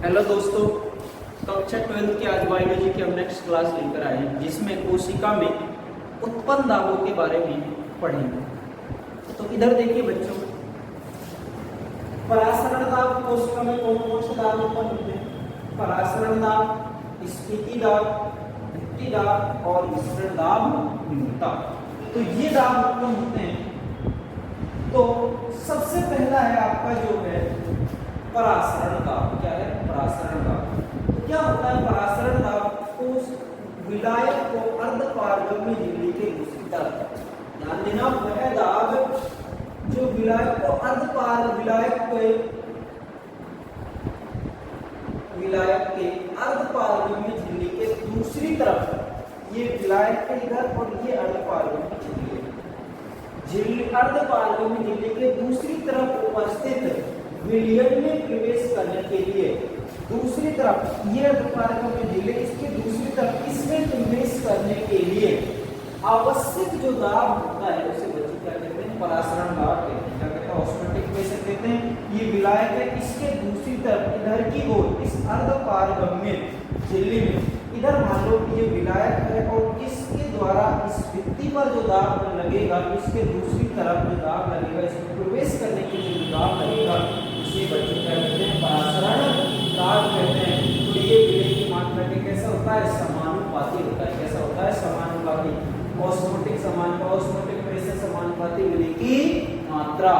Hello दोस्तों, कक्षा 12 की आज बायोलॉजी की हम नेक्स्ट क्लास लेकर आए हैं जिसमें कोशिका में उत्पन्न दाबों के बारे में पढ़ेंगे। तो इधर देखिए बच्चों, परासरण दाब कोशिका में कौन कौन से दाब उत्पन्न होते हैं? परासरण दाब, स्फीति दाब, भित्ति दाब और विसरण दाब, न्यूनता। तो ये दाब उत्पन्न होते हैं। तो सबसे पहला है आपका जो है परासरण दाब। क्या है? परासरण दाब। तो क्या होता है परासरण दाब? को विलायक को अर्धपारगम्य झिल्ली के दूसरी तरफ, ध्यान देना, वह दाब जो विलायक को विलायक के अर्धपारगम्य झिल्ली के दूसरी तरफ, ये विलायक के इधर और ये अर्धपारगम्य झिल्ली अर्धपारगम्य झिल्ली के दूसरी तरफ उपस्थित विलयन में प्रवेश करने के लिए, दूसरी तरफ ये अर्धपारगम्य झिल्ली इसके दूसरी तरफ इसमें प्रवेश करने के लिए आवश्यक जो दाब होता है उसे बच्चे क्या कहते हैं? परासरण दाब कहते हैं। क्या कहते हैं? ऑस्मोटिक प्रेशर कहते हैं। ये विलायक है, इसके दूसरी तरफ इधर की ओर इस अर्धपारगम्य झिल्ली में, इधर मान लो कि ये विलायक है और इसके द्वारा इस भित्ति पर जो दाब लगेगा, इसके दूसरी तरफ जो दाब लगेगा, इसमें प्रवेश करने के लिए जो दाब लगेगा, इसे बच्चे क्या कहते हैं? परासरण दाब कहते हैं। तो ये विलय की मात्रा के कैसा होता है? समानुपाती होता है। कैसा होता है? समानुपाती। ऑस्मोटिक प्रेशर समानुपाती विलय की मात्रा।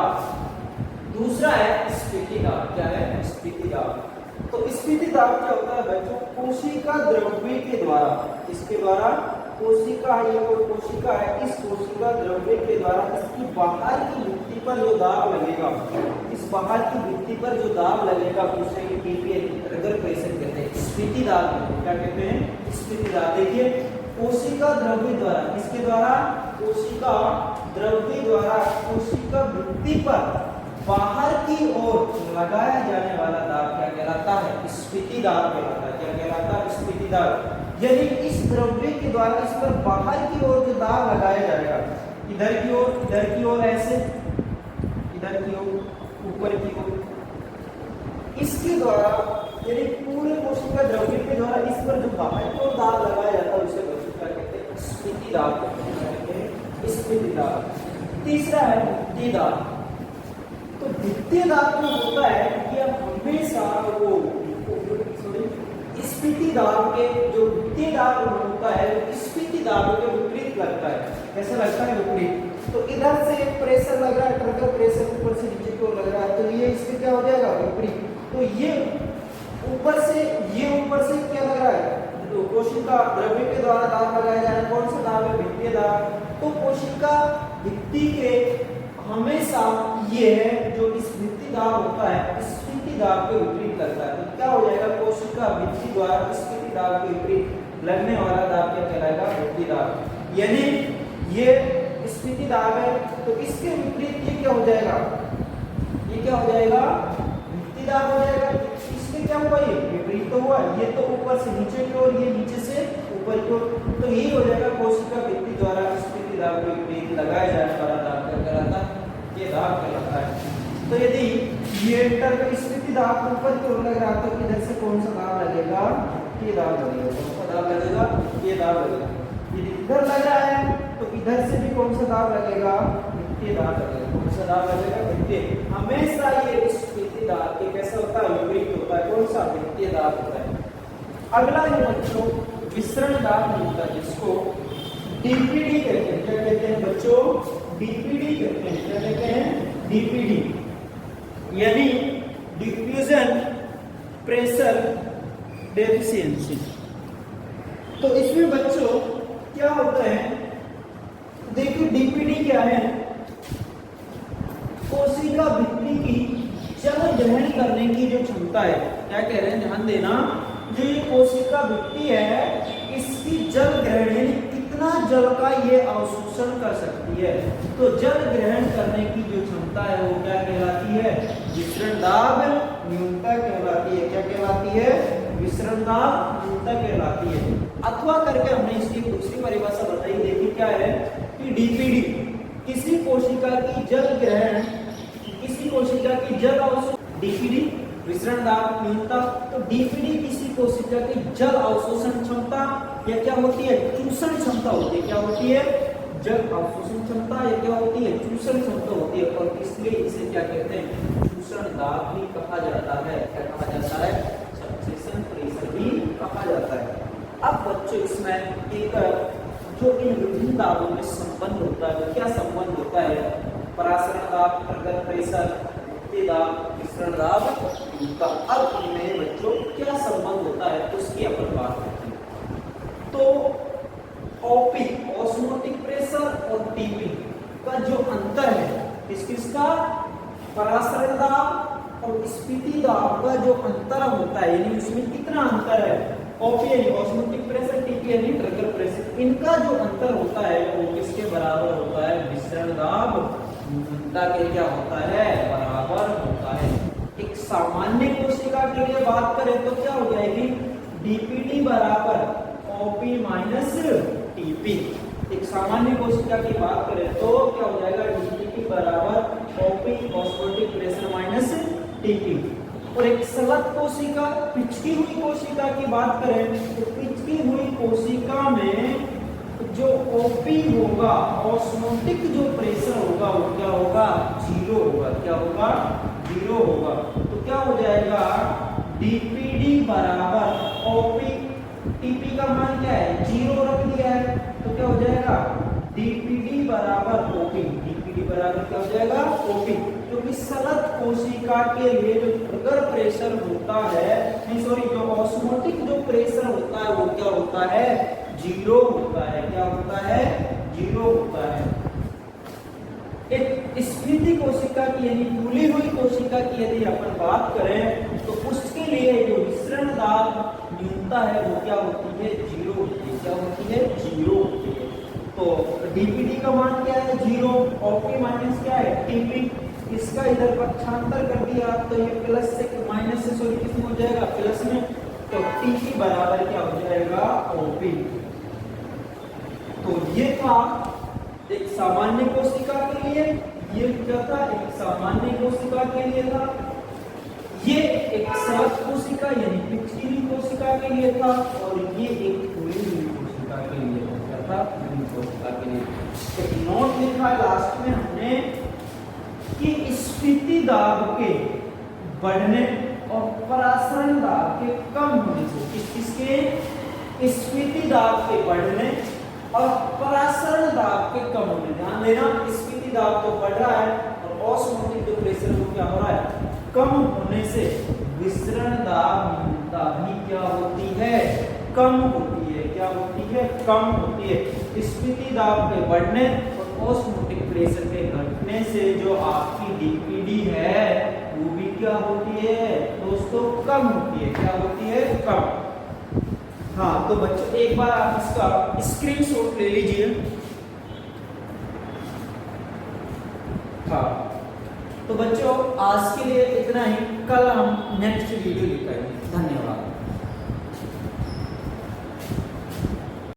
दूसरा है स्फीति दाब। क्या है? स्फीति दाब। तो स्फीति दाब क्या होता है बच्चों? कोशिका द्रव्य के द्वारा, इसके द्वारा कोशिका है, ये कोई कोशिका है, इस कोशिका द्रव्य के द्वारा इसकी बाहर की भित्ति पर जो दाब लगेगा, इस बाहर की भित्ति पर जो दाब लगेगा उसे ट्रिगर प्रेशर कहते हैं। स्फीति दाब क्या कहते हैं? स्फीति दाब। देखिए, कोशिका द्रव्य द्वारा, इसके द्वारा कोशिका द्रव्य द्वारा कोशिका भित्ति पर बाहर की ओर लगाया जाने वाला दाब क्या कहलाता है? स्फीति दाब कहलाता है। क्या कहलाता है? स्फीति दाब। यानी इस द्रव्य के द्वारा इस पर बाहर की ओर जो दाब लगाया जाएगा, इधर की ओर ऐसे, इधर की ओर, ऊपर की ओर, इसके द्वारा यानी पूरे कोशिका द्रव्य के द्वारा इस पर जो बाहर की ओर दाब लगाया जाता है उसे क्या कहते हैं? स्फीति दाब कहते हैं। स्फीति दाब। तीसरा है भित्ति दाब। तो भित्तीय दाब जो होता है कि अब हमेशा वो स्फीति दाब के जो भित्तीय दाब होता है स्फीति दाब के विपरीत लगता है। कैसा लगता है? विपरीत। तो इधर से प्रेशर लग रहा है, ट्रिगर प्रेशर ऊपर से नीचे की ओर लग रहा है, तो ये इसके क्या हो जाएगा? विपरीत। तो ये ऊपर से क्या लग रहा है? तो कोशिका द्रव्य के द्वारा दाब लगाया जा रहा है। कौन सा दाब है? भित्तीय दाब। तो कोशिका भित्ति के हमेशा ये है जो इस भित्ति दाब होता है स्फीति दाब के विपरीत लगता है। तो क्या हो जाएगा? कोशिका भित्ति द्वारा स्फीति दाब के विपरीत लगने वाला दाब क्या कहलाएगा? भित्ति दाब। यानी ये स्फीति दाब है, तो इसके विपरीत ये क्या हो जाएगा? ये क्या हो जाएगा? भित्ति दाब हो जाएगा। इसके क्या हुआ? ये विपरीत तो हुआ। ये तो ऊपर से नीचे की ओर, ये नीचे से ऊपर की ओर, तो यही हो जाएगा कोशिका भित्ति द्वारा स्फीति दाब के विपरीत लगाया जाने वाला दाब क्या कहलाता है? ये दाब कहलाता है। तो यदि ये एंटर का स्फीति दाब ऊपर की ओर लग रहा है तो इधर से कौन सा दाब लगेगा? ये दाब लगेगा। कौन सा दाब लगेगा? ये दाब लगेगा। यदि इधर लग रहा है तो इधर से भी कौन सा दाब लगेगा? भित्तीय दाब लगेगा। कौन सा दाब लगेगा? भित्तीय। हमेशा ये स्फीति दाब के कैसा होता है? विपरीत होता है। कौन सा? भित्तीय दाब होता है। अगला है बच्चों विसरण दाब होता है, जिसको डीपीडी कहते हैं। क्या कहते हैं बच्चों? डीपीडी कहते हैं। क्या कहते हैं? डीपीडी यानी डिफ्यूजन प्रेशर डेफिशिएंसी। तो इसमें बच्चों क्या होता है? देखिए, डीपीडी क्या है? कोशिका भित्ति की जल ग्रहण करने की जो क्षमता है। क्या कह रहे हैं? ध्यान देना, जो ये कोशिका भित्ति है इसकी जल ग्रहण, कितना जल का ये अवशोषण कर सकती है। तो जल ग्रहण करने की जो क्षमता है वो क्या कहलाती है? विसरण दाब न्यूनता कहलाती है। क्या कहलाती है? विसरण दाब न्यूनता कहलाती है। अथवा करके हमने इसकी दूसरी परिभाषा बताई। देखिए क्या है कि डीपीडी किसी कोशिका की जल ग्रहण, किसी कोशिका की जल अवशोषण, डीपीडी विसरण दाब न्यूनता। तो डीपीडी किसी कोशिका की जल अवशोषण क्षमता या क्या होती है, चूषण क्षमता होती है। क्या होती है, जल अवशोषण क्षमता या क्या होती है, चूषण क्षमता होती है। और इसलिए इसे क्या कहते हैं, चूषण दाब भी कहा जाता है। क्या कहा जाता है, सब्सेशन प्रेशर भी कहा जाता है। अब बच्चों इसमें एक जो इन विभिन्न दाबों में संबंध होता है, वो क्या संबंध होता है, परासरण दाब, प्रगत प्रेशर, मुक्ति दाब, विसरण दाब, का अब इनमें बच्चों क्या संबंध होता है उसकी अपन बात करते हैं। तो ओपी ऑस्मोटिक प्रेशर और टीपी का जो अंतर है, किसका, परासरण दाब और स्फीति दाब का जो अंतर होता है, यानी उसमें कितना अंतर है, ओपी यानी ऑस्मोटिक प्रेशर, टीपी यानी ट्रिगर प्रेशर, इनका जो अंतर होता है वो किसके बराबर होता है, विसरण दाब न्यूनता के क्या होता है, बराबर होता है। एक सामान्य कोशिका के लिए बात करें तो क्या हो जाएगी, डीपीडी बराबर ओपी माइनस टीपी। एक सामान्य कोशिका की बात करें तो क्या हो जाएगा, डीपीडी बराबर OP osmotic pressure minus TP. और एक सलत कोशिका, पिचकी हुई कोशिका की बात करें तो पिचकी हुई कोशिका में जो ओपी होगा, ऑस्मोटिक जो प्रेशर होगा वो क्या होगा, जीरो होगा। क्या होगा, जीरो होगा। तो क्या हो जाएगा, डीपीडी बराबर ओपी, टीपी का मान क्या है, जीरो रख दिया है, तो क्या हो जाएगा, डीपीडी बराबर ओपी। डीपीडी बराबर क्या हो जाएगा, ओपी। क्योंकि सलत कोशिका के लिए जो ट्रिगर प्रेशर होता है, नहीं सॉरी, जो ऑस्मोटिक जो प्रेशर होता है वो क्या होता है, जीरो होता है। क्या होता है, जीरो होता है। एक स्फीति कोशिका की यानी फूली हुई कोशिका की यदि अपन बात करें तो उसके लिए जो विसरण दाब न्यूनता है वो क्या होती है, जीरो होती है। क्या होती है, जीरो होती है। तो डीपीडी का मान क्या है, जीरो, ओपी माइनस क्या है, टीपी। इसका इधर पक्षांतर कर दिया तो ये प्लस से माइनस से सॉरी किसमें हो जाएगा, प्लस में। तो टीपी बराबर क्या हो जाएगा, ओपी। तो ये था एक सामान्य कोशिका के लिए, ये क्या था, एक सामान्य कोशिका के लिए था। ये एक सलत कोशिका यानी पिचकी हुई कोशिका के लिए था, और ये एक फूली हुई कोशिका के लिए था। क्या था, फूली कोशिका के लिए। एक नोट लिखा है लास्ट में हमने कि स्फीति दाब के बढ़ने और परासरण दाब के कम होने से, किसके, स्फीति दाब के बढ़ने और परासरण दाब के कम होने। ध्यान देना, स्फीति दाब तो बढ़ रहा है और ऑस्मोटिक जो प्रेशर वो क्या हो रहा है, कम होने से विसरण दाब न्यूनता भी क्या होती है, कम होती है। क्या होती है, कम होती है। स्फीति दाब के बढ़ने और ऑस्मोटिक प्रेशर के घटने से जो आपकी डीपीडी है वो भी क्या होती है दोस्तों, कम होती है। क्या होती है, कम। हाँ, तो बच्चों एक बार आप इसका स्क्रीनशॉट ले लीजिए। हाँ, तो बच्चों आज के लिए इतना ही। कल हम नेक्स्ट वीडियो लेकर आएंगे। धन्यवाद।